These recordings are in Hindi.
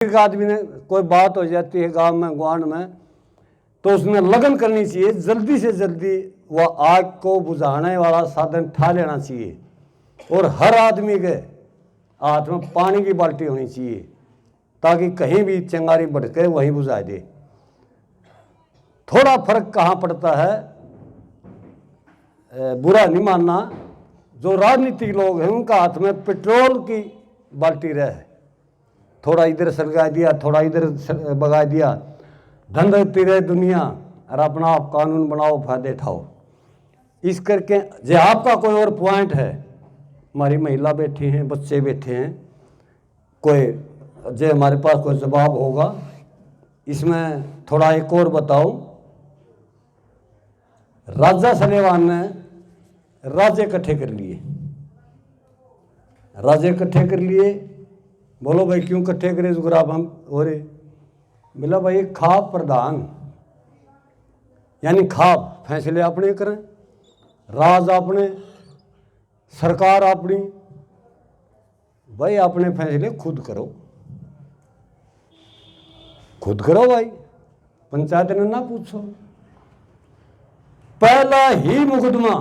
एक आदमी ने कोई बात हो जाती है गांव में ग्वांड में, तो उसने लगन करनी चाहिए, जल्दी से जल्दी वह आग को बुझाने वाला साधन ठा लेना चाहिए। और हर आदमी के हाथ में पानी की बाल्टी होनी चाहिए ताकि कहीं भी चिंगारी भड़के वहीं बुझा दे। थोड़ा फर्क कहाँ पड़ता है, बुरा नहीं मानना, जो राजनीतिक लोग हैं उनका हाथ में पेट्रोल की बाल्टी रहे, थोड़ा इधर सलगा दिया, थोड़ा इधर बगा दिया, धन रखती रहे दुनिया और अपना आप कानून बनाओ, फायदे उठाओ। इस करके जो आपका कोई और पॉइंट है, हमारी महिला बैठी हैं, बच्चे बैठे हैं, कोई जो हमारे पास कोई जवाब होगा इसमें थोड़ा एक और बताओ। राजा सलेवान ने राज्य इकट्ठे कर लिए, राज्य इकट्ठे कर लिए। बोलो भाई क्यों इकट्ठे करे जुगराब हम हो रहे? बोला भाई खाब प्रधान, यानी खाब फैसले अपने करें, राज अपने, सरकार अपनी, भाई अपने फैसले खुद करो, खुद करो भाई, पंचायत ने ना पूछो। पहला ही मुकदमा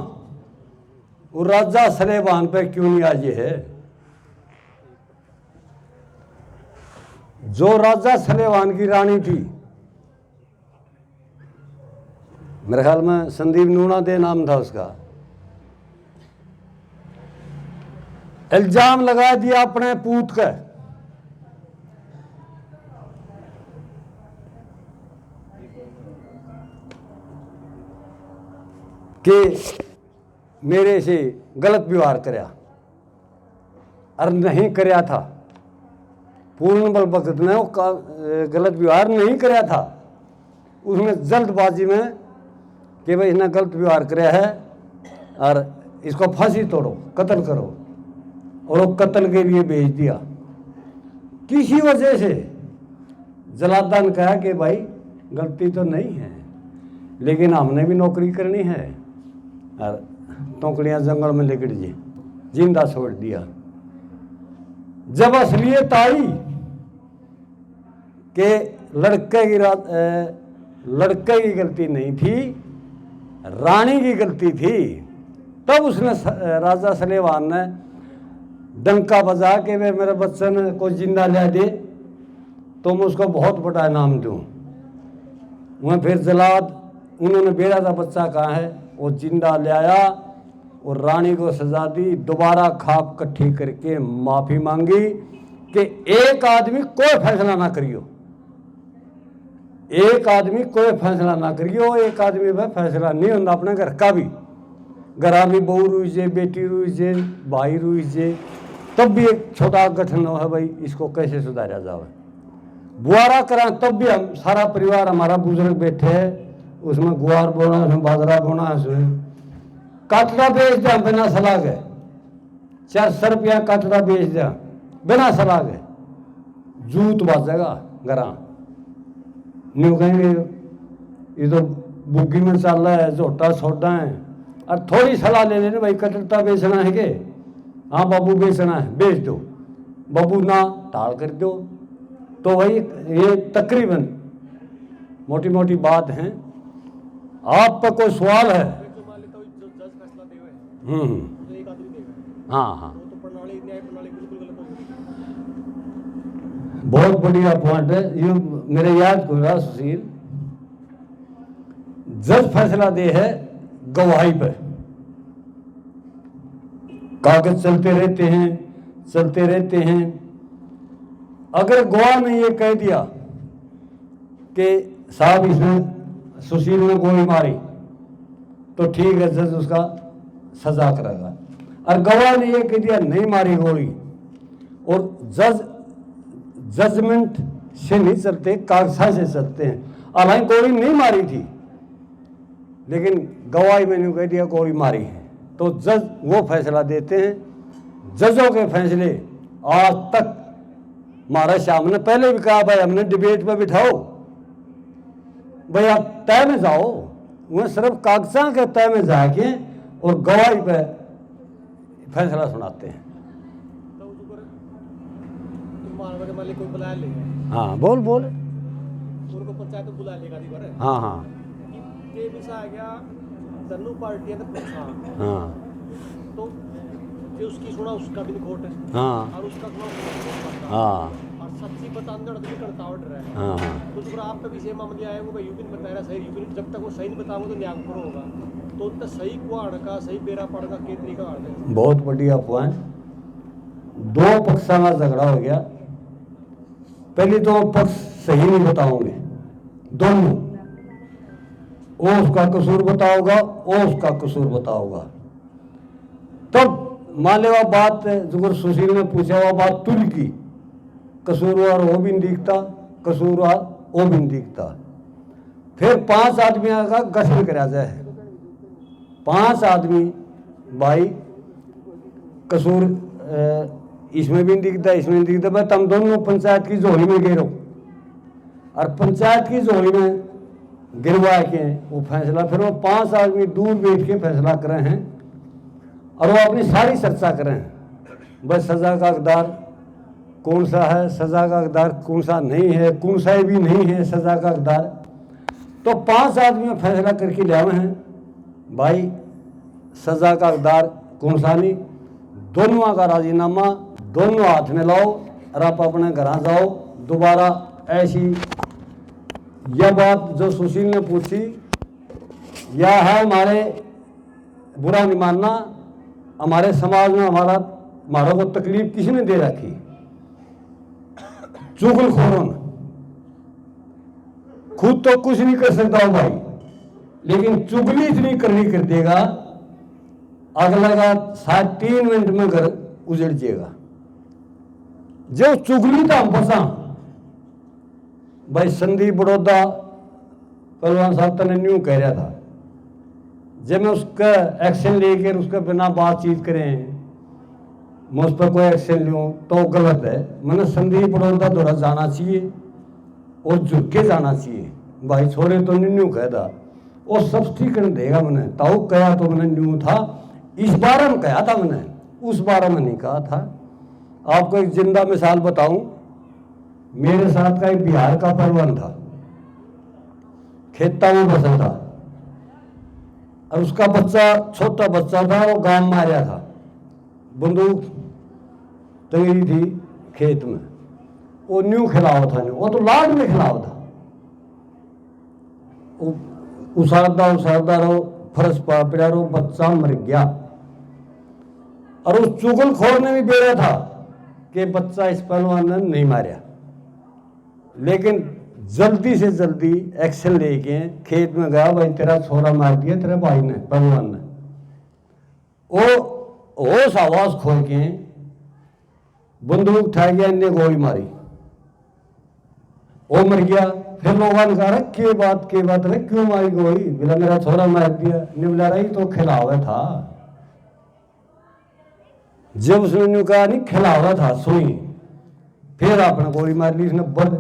वो राजा सलेवान पे क्यों नहीं आज है? जो राजा सलेवान की रानी थी, मेरे ख्याल में संदीप नूना दे नाम था उसका, इल्जाम लगा दिया अपने पूत का कि मेरे से गलत व्यवहार कराया, और नहीं कराया था। पूर्ण बल भगत ने गलत व्यवहार नहीं कराया था, उसमें जल्दबाजी में कि भाई इसने गलत व्यवहार कराया है और इसको फांसी तोड़ो, कत्ल करो, और वो कत्ल के लिए भेज दिया। किसी वजह से जलादा ने कहा कि भाई गलती तो नहीं है, लेकिन हमने भी नौकरी करनी है, और तोकड़ियाँ जंगल में लेकर जी जिंदा छोड़ दिया। जब असलियत आई कि लड़के की गलती नहीं थी, रानी की गलती थी, तब उसने राजा सलेवान ने डंका बजा के वे मेरे बच्चन को जिंदा ले दे तो मैं उसको बहुत बड़ा इनाम दूं। वह फिर जलाद उन्होंने बेड़ा था बच्चा कहाँ है, वो जिंदा ले आया और रानी को सजा दी। दोबारा खाप इकट्ठी करके माफी मांगी कि एक आदमी कोई फैसला ना करियो, एक आदमी कोई फैसला ना करियो, एक आदमी पर फैसला नहीं होता अपने घर का भी। घरा भी बहू रुई जे, बेटी रुई जे, भाई रुई जे, तब भी एक छोटा गठन हो है भाई इसको कैसे सुधारा जाए। बुआरा करा तब भी हम सारा परिवार हमारा बुजुर्ग बैठे हैं, उसमें गुआर बोना, उसमें बाजरा बोना, उसमें काटड़ा बेच दिया बिना सलाह के, 400 रुपया काटड़ा बेच दिया बिना सलाह के, जूत बाजेगा घरा न्यू कहेंगे ये तो बुग्गी में चल रहा है, झोटा छोटा है, और थोड़ी सलाह ले लेने भाई कटड़ता बेचना है के, हाँ बाबू बेचना है बेच दो, बाबू ना टाल कर दो। तो भाई ये तकरीबन मोटी मोटी बात है। आप पर कोई सवाल है? हाँ हाँ, बहुत बढ़िया पॉइंट है ये, मेरे याद को रहा सुशील। जज फैसला दे है गवाही पर, कागज चलते रहते हैं, चलते रहते हैं। अगर गवाह ने ये कह दिया कि साहब इसने सुशील ने गोली मारी तो ठीक है, जज उसका सजा करेगा। और गवाह ने ये कह दिया नहीं मारी गोली, और जज जजमेंट से नहीं चलते, कागजा से चलते हैं। हालांकि गोली नहीं मारी थी, लेकिन गवाही मैंने कह दिया गोली मारी है, तो जज वो फैसला देते हैं। जजों के फैसले आज तक हमारे सामने, पहले भी कहा भाई हमने डिबेट पे बिठाओ भाई, आप तय में जाओ, वह सिर्फ कागजा के तय में जाके और गवाही पे फैसला सुनाते हैं। के मान ली कोई बुला ले, हाँ बोल बोल, उनको पंचायत में बुला लेगा दी बार हाँ हाँ ये भी सा आ गया धनु पार्टी है तो पूछा हाँ तो ये उसकी सुना उसका भी खोट है हाँ और उसका सुना उसका भी हाँ और सच्ची बताने और भी करता ऑर्डर है। हाँ तो जो आपका विषय मामले आए वो यूपी ने बताया सही, यूपी जब तक वो सही नहीं बताऊंगा तो न्याय पर होगा, तो उतना सही कुआड़ का सही बेरा पड़ का के तरीका आड़ है। बहुत बड़ी अफवाह है। दो पक्षों का झगड़ा हो गया, पहले तो पक्ष सही नहीं बताओगे दोनों, वो उसका कसूर बताओगा वो उसका कसूर बताओगा। तब मान ले वो बात जो सुशील ने पूछा वो बात तुल की, कसूरवार वो भी नहीं दिखता, कसूरवार वो भी नहीं दिखता। फिर 5 आदमियों का गठन करा जाए, 5 आदमी भाई कसूर इसमें भी नहीं दिखता इसमें नहीं दिखता, भाई तुम दोनों पंचायत की झोली में गिरो, और पंचायत की झोली में गिरवा के वो फैसला, फिर वो 5 आदमी दूर बैठ के फैसला कर रहे हैं और वो अपनी सारी चर्चा कर रहे हैं, बस सजा का हकदार कौन सा है, सजा का हकदार कौन सा नहीं है, कौन सा भी नहीं है सजा का हकदार। तो 5 आदमी फैसला करके ले आए हैं भाई सजा का हकदार कौन सा नहीं, दोनों का राजीनामा दोनों हाथ में लाओ और आप अपने घर जाओ। दोबारा ऐसी यह बात जो सुशील ने पूछी यह है, हमारे बुरा नहीं मानना, हमारे समाज में हमारा को तकलीफ किसने दे रखी, चुगलखोरों ने। खुद तो कुछ नहीं कर सकता हूं भाई, लेकिन चुगली इतनी करनी कर देगा अगला का 3.5 मिनट में घर उजड़ जाएगा। जो चुगली था हम फंसा भाई, संदीप बड़ौदा पहलवान साहब तने न्यू कह रहा था, जब मैं उसका एक्शन लेकर उसके बिना बातचीत करें मैं उस पर कोई एक्शन लूँ तो गलत है। मैंने संदीप बड़ौदा द्वारा जाना चाहिए और झुक के जाना चाहिए भाई, छोड़े तो न्यू कहता वो स्पष्टीकरण देगा। मैंने ताऊ कहा तो मैंने न्यू था, इस बारे में कहा था मैंने, उस बारे में नहीं कहा था। आपको एक जिंदा मिसाल बताऊं, मेरे साथ का एक बिहार का पहलवान था, खेता में बसा था और उसका बच्चा छोटा बच्चा था, वो गांव में आ रहा था, बंदूक टंगी थी खेत में, वो न्यू खिलावा था, वो तो लाड में खिलावा था, उसारदा रहो फर्श पा पड़ा रहो, बच्चा मर गया। और उस चुगलखोर ने भी बेरा था कि बच्चा इस पहलवान ने नहीं मारा, लेकिन जल्दी से जल्दी एक्शन लेके खेत में गया, भाई तेरा छोरा मार दिया तेरे भाई ने पहलवान ने। वो होश आवाज खोल के बंदूक उठा गया, इन्हें गोली मारी, वो मर गया। फिर लोगों ने कहा के बात है क्यों मारी गोली, बोला मेरा छोरा मार दिया, बोला रही तो खिलावा था। जब उसने कहा नहीं खिलावा था सुई, फिर आपने गोली मार ली इसने बद,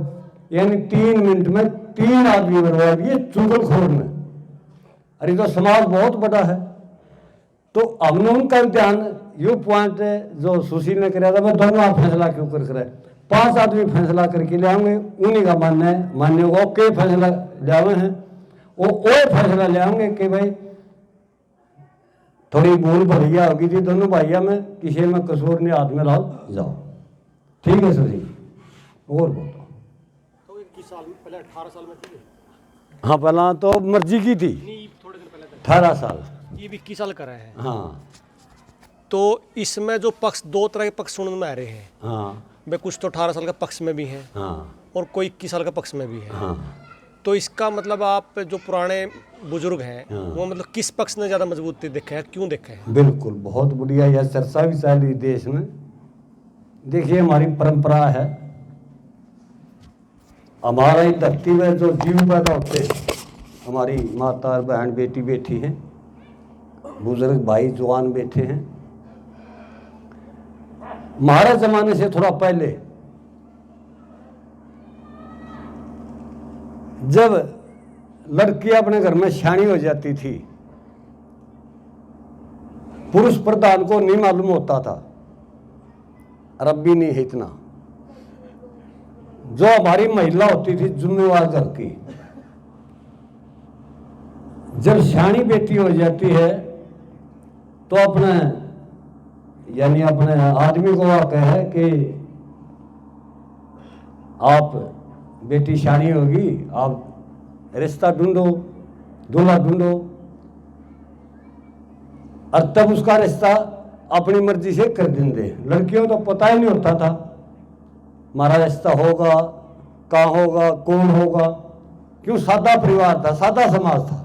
यानी 3 मिनट में 3 आदमी मरवा दिए चुगलखोर ने। अरे तो समाज बहुत बड़ा है, तो हमने उनका ध्यान यो पॉइंट जो सुशील ने कराया था, मैं दोनों आप फैसला क्यों कर रहे, 5 आदमी फैसला करके ले आएंगे, उन्हीं का मानने होगा के फैसला ले आए हैं, वो फैसला ले आएंगे कि भाई थोड़ी भूल भैया होगी थी दोनों भाइयों में, किसी में कसूर नहीं, हाथ में लाओ जाओ, ठीक है सुशील। और बोलो तो 21 साल में पहले 18 साल में थी, हाँ पहला तो मर्जी की थी, थोड़े दिन पहले 18 साल, ये 21 साल कर रहे हैं। हाँ तो इसमें जो पक्ष 2 तरह के पक्ष सुनने में आ रहे हैं, हाँ भाई कुछ तो 18 साल का पक्ष में भी हैं हाँ और कोई 21 साल का पक्ष में भी है। हाँ। तो इसका मतलब आप जो पुराने बुजुर्ग हैं हाँ। वो मतलब किस पक्ष ने ज़्यादा मजबूती देखे हैं, क्यों देखे हैं? बिल्कुल बहुत बढ़िया, यह चर्चा भी चल रही देश में। देखिए हमारी परंपरा है, हमारा ही धरती में जो जीव पैदा होते हैं, हमारी माता बहन बेटी बैठी हैं, बुजुर्ग भाई जवान बैठे हैं। हमारे जमाने से थोड़ा पहले जब लड़की अपने घर में शानी हो जाती थी, पुरुष प्रधान को नहीं मालूम होता था, और अब भी नहीं है इतना, जो हमारी महिला होती थी जिम्मेवार घर की, जब शानी बेटी हो जाती है तो अपने यानी अपने आदमी को वह कहे कि आप बेटी शानी होगी, आप रिश्ता ढूंढो, दूल्हा ढूंढो। और तब उसका रिश्ता अपनी मर्जी से कर देंगे। लड़कियों तो पता ही नहीं होता था हमारा रिश्ता होगा, कहाँ होगा, कौन होगा, क्यों सादा परिवार था, सादा समाज था,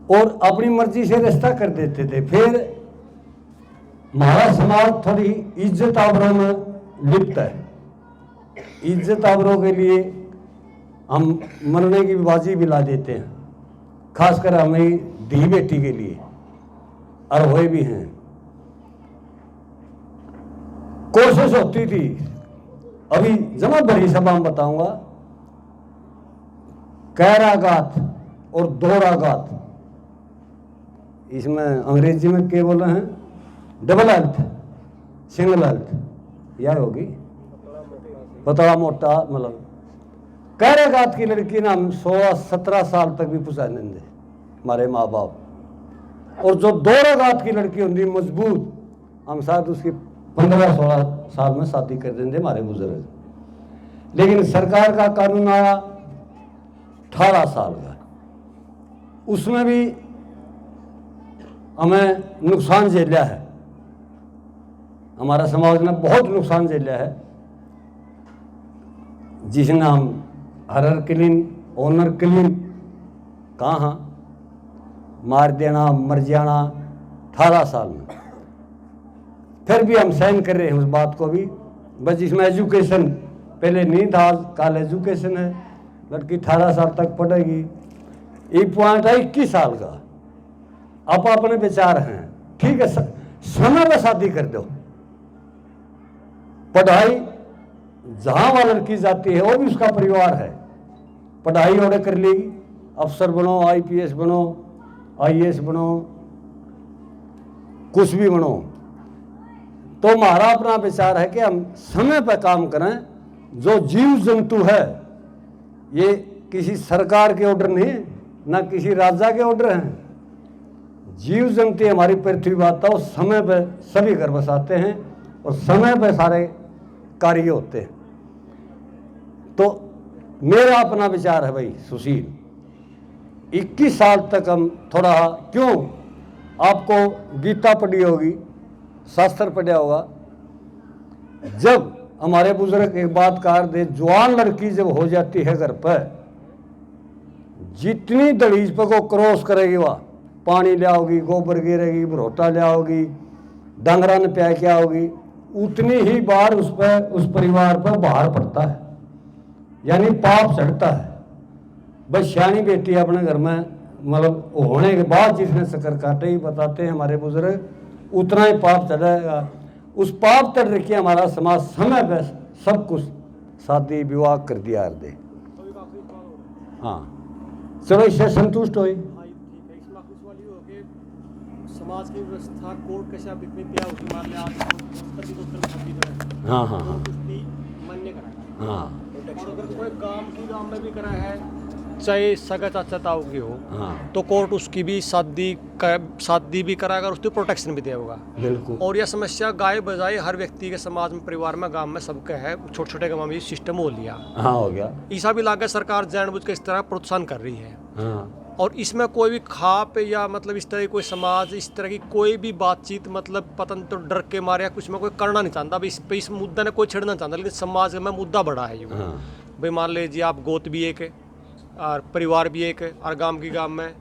और अपनी मर्जी से रिश्ता कर देते थे। फिर हमारा समाज थोड़ी इज्जत आबरू में लिप्त है। इज्जत आबरू के लिए हम मरने की बाजी भी ला देते हैं, खासकर हमें धी बेटी के लिए, और हुए भी हैं। कोशिश होती थी, अभी जमा बड़ी सभा में बताऊंगा, कैरागात और दोहरागात, इसमें अंग्रेजी में क्या बोल रहे हैं, डबल हेल्थ, सिंगल हेल्थ, यह होगी पतला मोटा, मतलब कैरागात की लड़की ना हम 16-17 साल तक भी पुसा नहीं दे हमारे माँ बाप, और जो दोहरागात की लड़की होती मजबूत, हम शायद उसकी 15-16 साल में शादी कर देंगे हमारे बुजुर्ग। लेकिन सरकार का कानून आया 18 साल का, उसमें भी हमें नुकसान झेला है, हमारा समाज ने बहुत नुकसान झेला है, जिसने हम हरर किलिंग, ऑनर किलिंग, कहाँ मार देना, मर जाना 18 साल में। फिर भी हम सहन कर रहे हैं उस बात को भी, बस इसमें एजुकेशन पहले नहीं था, कल एजुकेशन है, लड़की 18 साल तक पढ़ेगी। एक पॉइंट है 21 साल का, आप अपने विचार हैं, ठीक है, समय में शादी कर दो। पढ़ाई जहां वह लड़की जाती है वो भी उसका परिवार है, पढ़ाई और कर लेगी, अफसर बनो, IPS बनो, IAS बनो, कुछ भी बनो। तो हमारा अपना विचार है कि हम समय पर काम करें। जो जीव जंतु है ये किसी सरकार के ऑर्डर नहीं, ना किसी राजा के ऑर्डर हैं, जीव जंतु हमारी पृथ्वी माता, और समय पर सभी घर बसाते हैं और समय पर सारे कार्य होते हैं। तो मेरा अपना विचार है भाई सुशील, 21 साल तक हम थोड़ा, क्यों, आपको गीता पढ़ी होगी, शास्त्र पढ़ा होगा, जब हमारे बुजुर्ग एक बात कहा थे, जवान लड़की जब हो जाती है घर पर, जितनी दलीज पर को क्रॉस करेगी वह पानी ले आओगी, गोबर गिरेगी, भरोटा ले आओगी, डंगरा ने प्या क्या होगी, उतनी ही बार उस पर, उस परिवार पर बाहर पड़ता है, यानी पाप चढ़ता है। बस श्यानी बेटी अपने घर में मतलब होने के बाद जिसने शक्कर काटे, ही बताते हैं हमारे बुजुर्ग, उतना ही पाप चढ़ेगा। उस पाप तड़ रखिए हमारा समाज समय पर सब कुछ शादी विवाह कर दिया दे। हाँ चलो, इससे संतुष्ट हो। समाज की व्यवस्था कोर्ट कैसे विकृतियाँ होती, मान लिया हाँ हाँ हाँ मान्य करा, हाँ, और अगर कोई काम में भी करा है, चाहे सगा चाचा ताऊ की हो, हाँ, तो कोर्ट उसकी भी शादी भी कराएगा, उसकी प्रोटेक्शन भी देगा। बिल्कुल। और यह समस्या गाय बजाय हर व्यक्ति के समाज में, परिवार में, गांव में सबके है, छोटे छोटे गांव में ये सिस्टम हो लिया। हाँ हो गया। ईसा भी लाकर सरकार जानबूझ के इस तरह प्रोत्साहन कर रही है। हाँ, और इसमें कोई भी खाप या मतलब इस तरह की कोई समाज, इस तरह की कोई भी बातचीत, मतलब पतन तो डर के मारे या कुछ में कोई करना नहीं चाहता। अब इस मुद्दा ने कोई छेड़ना चाहता, लेकिन समाज में मुद्दा बड़ा है। हाँ, भाई मान लीजिए आप गोत भी एक है और परिवार भी एक है, और गांव की गांव में,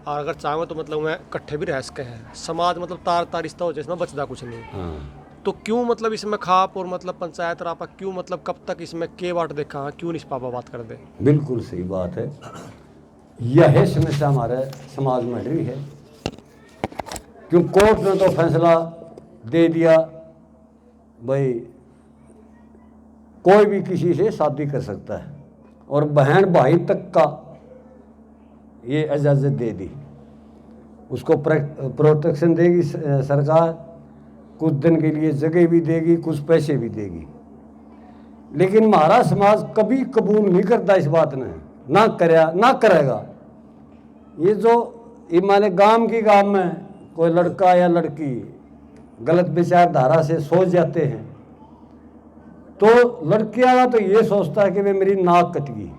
और अगर चाहो तो मतलब मैं इकट्ठे भी रह सके हैं। समाज मतलब तार रिश्ता हो जाए, इसमें बचता कुछ नहीं। हाँ। तो क्यों मतलब इसमें खाप और मतलब पंचायत रापा क्यों, मतलब कब तक इसमें के वाट देखा, क्यों नहीं पापा बात कर दे। बिल्कुल सही बात है, यह समस्या हमारे समाज में रही है। क्यों कोर्ट ने तो फैसला दे दिया भाई कोई भी किसी से शादी कर सकता है, और बहन भाई तक का ये इजाज़त दे दी, उसको प्रोटेक्शन देगी सरकार, कुछ दिन के लिए जगह भी देगी, कुछ पैसे भी देगी। लेकिन हमारा समाज कभी कबूल नहीं करता इस बात ने, ना करया ना करेगा। ये जो ये माने गांव में कोई लड़का या लड़की गलत विचारधारा से सोच जाते हैं, तो लड़के वाला तो ये सोचता है कि वे मेरी नाक कट गई,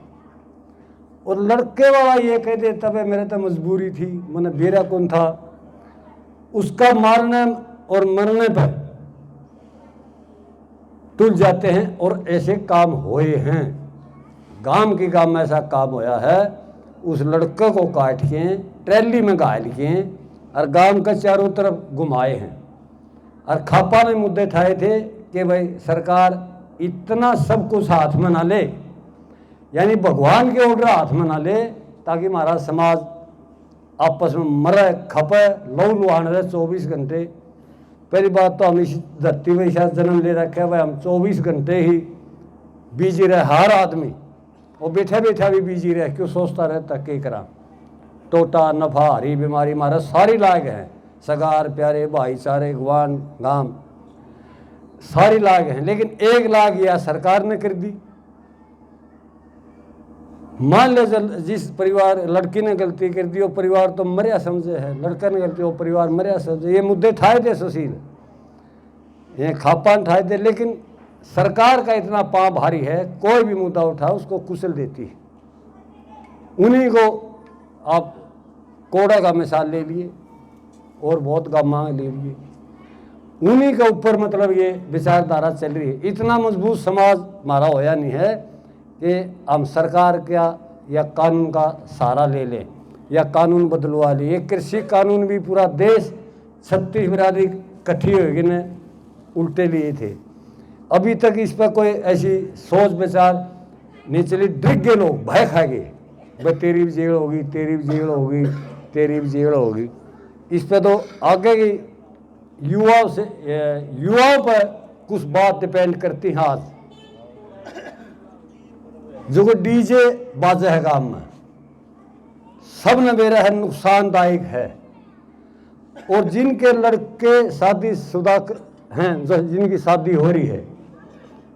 और लड़के वाला ये कह देता है मेरे तो मजबूरी थी, मैंने बेरा कौन था। उसका मारने और मरने पर तुल जाते हैं, और ऐसे काम हुए हैं। गांव में ऐसा काम होया है, उस लड़के को काट के ट्रैली में घायल किए और गांव का चारों तरफ घुमाए हैं। और खापा ने मुद्दे उठाए थे कि भाई सरकार इतना सब कुछ हाथ में ना ले, यानी भगवान के ऑर्डर हाथ में ना ले, ताकि हमारा समाज आपस में मरे खपे लहू लुहान रहे 24 घंटे। पहली बात तो हम इस धरती में शायद जन्म ले रखे भाई, हम 24 घंटे ही बिजी रहे हर आदमी, और बैठा बैठा भी बिजी रहे, क्यों सोचता रहता के करा। टोटा नफा हरी बीमारी हमारा सारी लाग हैं, सगार प्यारे भाईचारे गवान गांव सारी लाग हैं, लेकिन एक लाग यह सरकार ने कर दी। मान ले जिस परिवार लड़की ने गलती कर दी वो परिवार तो मरिया समझे है, लड़का ने गलती वो परिवार मरिया समझे। ये मुद्दे ठाए थे सुशील, ये खापान ठाए थे, लेकिन सरकार का इतना पाँव भारी है, कोई भी मुद्दा उठाओ उसको कुचल देती है। उन्हीं को आप कोड़ा का मिसाल ले लिए और बहुत गामा ले लिए, उन्हीं के ऊपर मतलब ये विचारधारा चल रही है। इतना मजबूत समाज हमारा होया नहीं है कि हम सरकार का या कानून का सहारा ले लें या कानून बदलवा लें। ये कृषि कानून भी पूरा देश 36 बिरादरी इकट्ठी होगी ने उल्टे लिए थे, अभी तक इस पर कोई ऐसी सोच विचार नहीं चली। डर गए लोग, भय खा गए, भाई तेरी भी जेल होगी, तेरी भी जेल होगी, तेरी भी जेल होगी। इस पर तो आगे की युवाओं पर कुछ बात डिपेंड करती है। आज जो को डीजे बाजे है काम में, सब ने मेरा है नुकसानदायक है। और जिनके लड़के शादीशुदा हैं, जो जिनकी शादी हो रही है,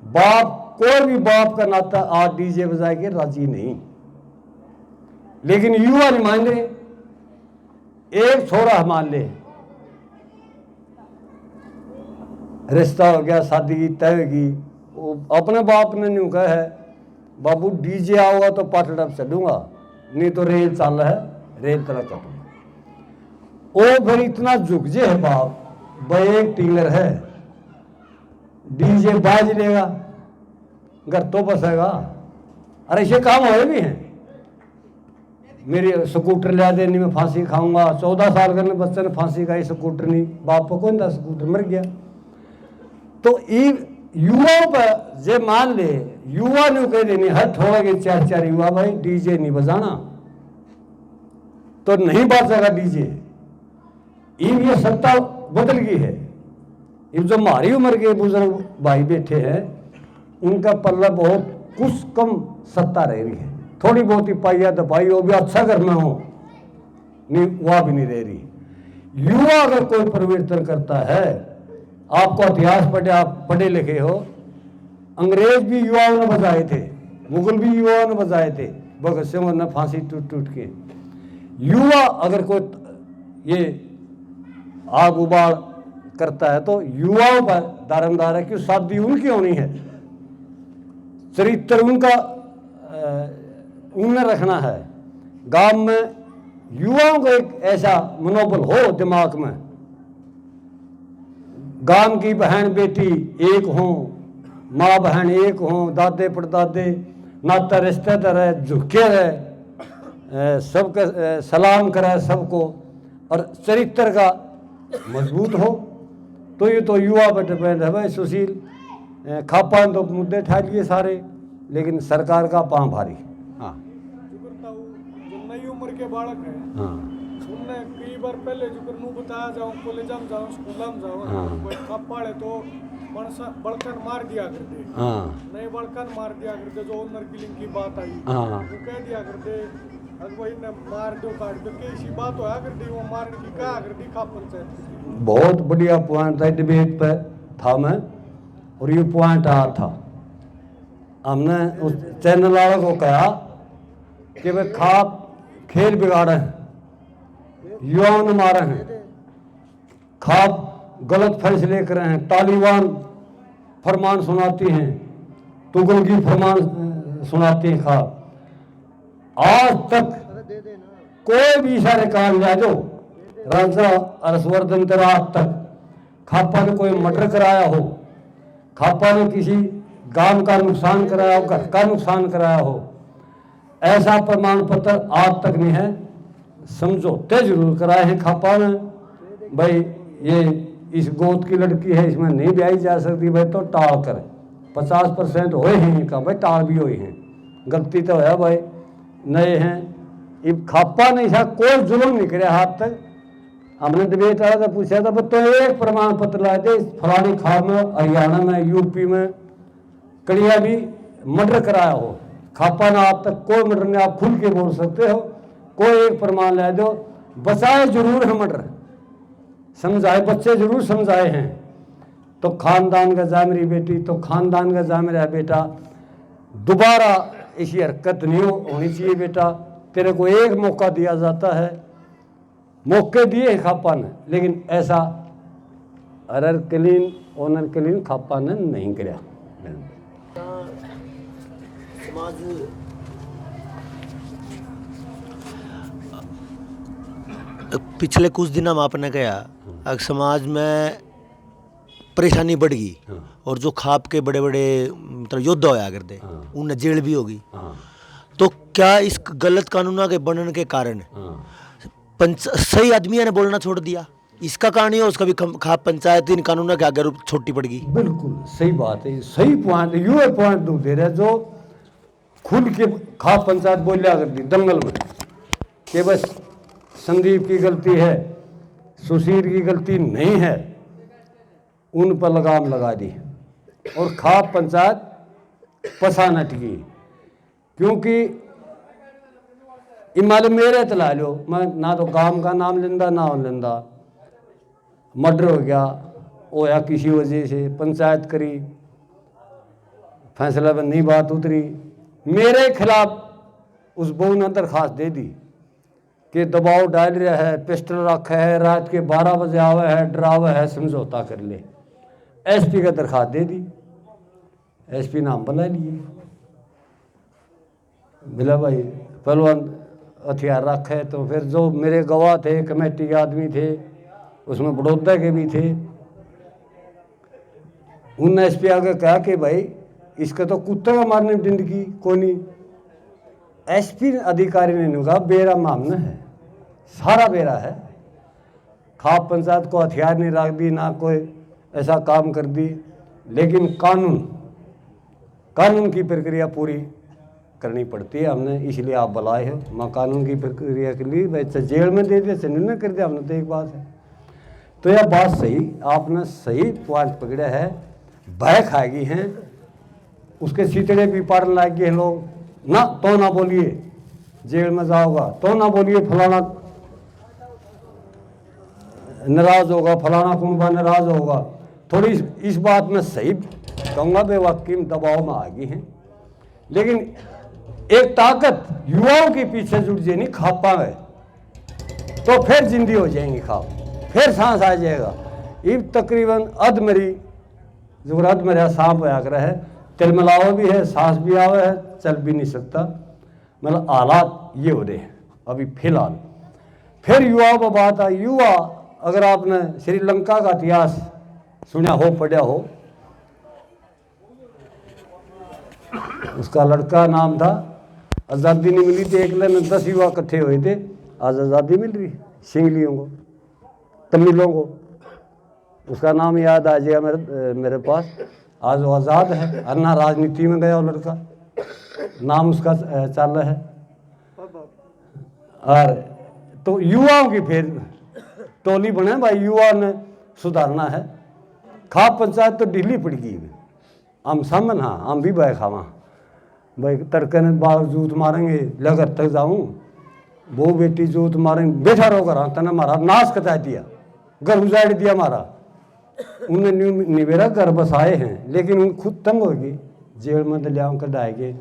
बाप कोई भी बाप का नाता आज डीजे बजाए के राजी नहीं, लेकिन युवा नहीं मान रहे। एक छोरा मान ले, रिश्ता हो गया, शादी की तय होगी, अपने बाप ने न्यू कहा है बाबू डीजे आओगा तो पाटड़ा चलूंगा, नहीं तो रेल चल है, रेल तरह कटूंगा। ओ फिर इतना झुकजे है बाप, भाई एक टीलर है, डीजे बाज लेगा, घर तो बसेगा। अरे ऐसे काम हुए भी हैं। मेरी स्कूटर लिया देनी में फांसी खाऊंगा, 14 साल के बच्चे ने फांसी खाई, स्कूटर नहीं, बाप को कौन था, स्कूटर मर गया। तो युवाओं पर जे मान ले, युवा ने कह देनी हर थोड़ा के 4 युवा भाई डीजे नहीं बजाना, तो नहीं बजेगा डीजे। ये सत्ता बदल गई है। ये जो हमारी उम्र के बुजुर्ग भाई बैठे हैं, उनका पल्ला बहुत कुछ कम सत्ता रह रही है, थोड़ी बहुत ही पाइया दपाई हो भी अच्छा घर में हो नहीं, वह भी नहीं रह रही। युवा अगर कोई परिवर्तन करता है, आपको इतिहास पढ़े, आप पढ़े लिखे हो, अंग्रेज भी युवाओं ने बजाए थे, मुगल भी युवाओं ने बजाए थे, भगत सिंह ने फांसी टूट टूट के। युवा अगर कोई ये आग उबाड़ करता है तो युवाओं पर दारोमदार है कि शादी उनकी होनी है, चरित्र उनका उनने रखना है। गांव में युवाओं को एक ऐसा मनोबल हो दिमाग में, गांव की बहन बेटी एक हों, माँ बहन एक हों, दादे परदादे नाता रिश्तेदार है, झुके रहे, सबके सलाम करे सबको, और चरित्र का मजबूत हो, तो ये तो युवा पर डिपेंड है भाई। सुशील खापान तो मुद्दे उठा लिए सारे, लेकिन सरकार का पाँव भारी। हाँ, जो नई उम्र के बालक हैं, हाँ, उनने कई बार पहले जो कर बताया जाऊँ, कॉलेज में जाऊँ, स्कूल में जाऊँ, हाँ, कोई खप्पाड़ है तो बड़कन मार दिया करते, हाँ, नए बड़कन मार दिया करते। जो ऑनर किलिंग की बात आई, हाँ, वो कह दिया करते अगर वही ने मार दो काट दो, कैसी बात होया करती, वो मारने की क्या करती खा पंचायत। बहुत बढ़िया पॉइंट था, डिबेट पे था मैं, और ये पॉइंट आया था हमने उस चैनल वालों को कहा कि वे खाप खेल बिगाड़े हैं, युवाओं ने मारे हैं, खाप गलत फैसले कर रहे हैं, तालिबान फरमान सुनाती हैं, तुगलकी फरमान सुनाती हैं खाप। आज तक कोई भी ऐसा रिकॉर्ड ले दो राजा हर्षवर्धन तेरा आज तक खापा ने कोई मर्डर कराया हो, खापा ने किसी गांव का नुकसान कराया हो, घर का नुकसान कराया हो, ऐसा प्रमाण पत्र आज तक नहीं है। समझौते जरूर कराए हैं खापा ने, भाई ये इस गोद की लड़की है, इसमें नहीं ब्याही जा सकती, भाई तो टाल कर 50% हुए हैं इनका, भाई टाल भी हुए हैं, गलती तो है भाई, नए हैं। अब खापा ने ऐसा कोई जुल्म नहीं कराया हाथ तक। हमने डिबेट आया था, पूछा था तो एक प्रमाण पत्र लाए थे फलानी खाप में, हरियाणा में, यूपी में कड़िया भी मर्डर कराया हो, खापा ने आज तक कोई मर्डर नहीं। आप खुल के बोल सकते हो, कोई एक प्रमाण ला दो। बचाए जरूर है मर्डर, समझाए बच्चे जरूर समझाए हैं, तो खानदान का जा मेरी बेटी, तो खानदान का जा मेरा बेटा, दोबारा ऐसी हरकत नहीं होनी चाहिए बेटा, तेरे को एक मौका दिया जाता है, मौके दिए हैं खापा ने, लेकिन ऐसा अरर क्लीन ऑनर क्लीन खापा ने नहीं कराया। समाज पिछले कुछ दिन में आपने कहा समाज में परेशानी बढ़ गई और जो खाप के बड़े बड़े मतलब योद्धा होया करते उन्हें जेल भी होगी। तो क्या इस गलत कानूनों के बनने के कारण सही आदमी ने बोलना छोड़ दिया, इसका कारण ही है उसका भी खाप पंचायत इन कानूनों के आगे छोटी पड़ गई? बिल्कुल सही बात है, सही पॉइंट यू पॉइंट दो दे रहे जो खुद के खाप पंचायत बोलिया कर दी दंगल में कि बस संदीप की गलती है, सुशीर की गलती नहीं है, उन पर लगाम लगा दी और खाप पंचायत पसानट की। क्योंकि इमाल मेरे तला लो, मैं ना तो गांव का नाम लेंदा ना लेंदा, मर्डर हो गया होया किसी वजह से, पंचायत करी, फैसला पर नहीं बात उतरी, मेरे खिलाफ उस बहू ने दरखास्त दे दी कि दबाव डाल रहा है, पिस्टल रखा है, रात के 12 बजे आवे है, डरावे है, समझौता कर ले। एसपी का दरखास्त दे दी, एसपी नाम बुला लिए, बोला भाई पहलवान हथियार रखा है। तो फिर जो मेरे गवाह थे, कमेटी के आदमी थे, उसमें बड़ौदा के भी थे, उनने एसपी आगे कहा कि भाई इसका तो कुत्ते का मारने जिंदगी कोई नहीं। एसपी अधिकारी ने कहा बेरा मामला है, सारा बेरा है, खाप पंचायत को हथियार नहीं रख दी, ना कोई ऐसा काम कर दी, लेकिन कानून की प्रक्रिया पूरी करनी पड़ती है हमने, इसलिए आप बुलाए हो। मैं कानून की प्रक्रिया के लिए वैसे जेल में दे दिया, निर्णय कर दिया हमने, तो एक बात है। तो यह बात सही, आपने सही पॉइंट पकड़ा है, भय खाएगी हैं, उसके सीतड़े भी पाड़ने लाग गए हैं लोग, ना तो ना बोलिए जेल में जाओगा, तो ना बोलिए फलाना नाराज होगा, फलाना कुनबा नाराज होगा। थोड़ी इस बात में सही कहूँगा, बेवाकई में दबाव में आ गई हैं, लेकिन एक ताकत युवाओं के पीछे जुट जाएगी खापा में, तो फिर जिंदी हो जाएंगी खाप, फिर सांस आ जाएगा। अब तकरीबन अधमरी जो अधमरिया सांप होया कर है, तिलमिलावा भी है, सांस भी आवे है, चल भी नहीं सकता, मतलब हालात ये हो रहे हैं अभी फिलहाल। फिर युवाओं पर बात आई, युवा अगर आपने श्रीलंका का इतिहास सुना हो, पढ़ा हो, उसका लड़का नाम था, आज़ादी नहीं मिली थी, एक दिन 10 युवा इकट्ठे हुए थे, आज आज़ादी मिल रही सिंगलियों को, तमिलों को, उसका नाम याद आ जाएगा मेरे पास, आज वो आज़ाद है, अन्ना राजनीति में गया वो लड़का, नाम उसका चल है। और तो युवाओं की फिर टोली बने भाई, युवा ने सुधारना है। खाप पंचायत तो ढीली पड़ गई, हम सामन, हाँ हम भी बह खावा भाई, तड़के ने बाल जूत मारेंगे, लगत तक जाऊँ, वो बेटी जूत मारेंगे, बैठा रहो घर, तने मारा नाश कटा दिया, घर उजाड़ दिया मारा, उन्हें निवेरा घर बसाए हैं, लेकिन उन खुद तंग होगी, जेल में दलियाओं कढ़ाए के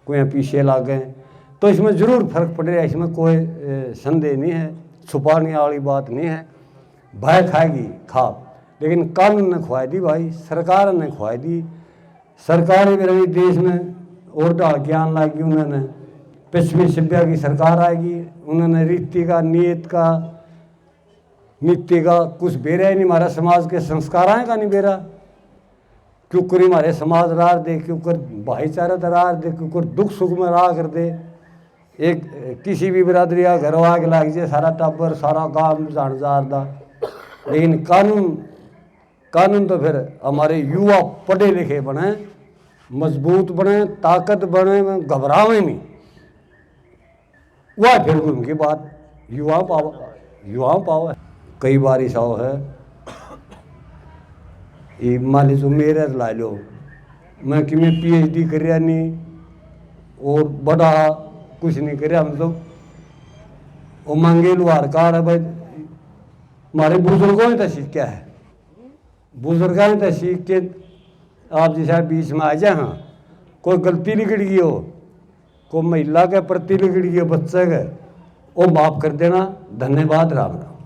कोई पीछे ला गए, तो इसमें ज़रूर फर्क पड़ रहा है, इसमें कोई संदेह नहीं है, छुपाने वाली बात नहीं है। भय खाएगी खाप, लेकिन कानून ने खुआ दी भाई, सरकार ने खुआ दी। सरकार भी देश में और डाल के आने लगी, उन्होंने पश्चिमी सभ्यता की सरकार आएगी, उन्होंने रीति का नित्य का कुछ बेरा ही नहीं, हमारा समाज के संस्कार आएगा नहीं बेरा, क्योंकि हमारे समाज राह दे, क्योंकि भाईचारा राह दे, क्योंकि दुख सुख में राह कर दे। एक किसी भी बिरादरी का घर आग लग जाए, सारा टाबर सारा गांव जानजार दा, लेकिन कानून तो फिर हमारे युवा पढ़े लिखे बने, मजबूत बने, ताकत बने, घबरावे नहीं। वह फिर उनकी बात युवाओं पावा। कई बार ऐसा है, ये मान लीजिए मेरे ला लो, मैं कि मैं PhD कर रहा नहीं और बड़ा कुछ नहीं कर रहा, मतलब वो मांगे लुहार कार है भाई, हमारे बुजुर्गों ने तो सीखा है, बुजुर्गों ने तो सीख के आप जैसा बीच में आ जाए, हाँ कोई गलती निकल गई हो, कोई महिला के प्रति निकल गई हो, बच्चे के, वो माफ़ कर देना। धन्यवाद, राम राम।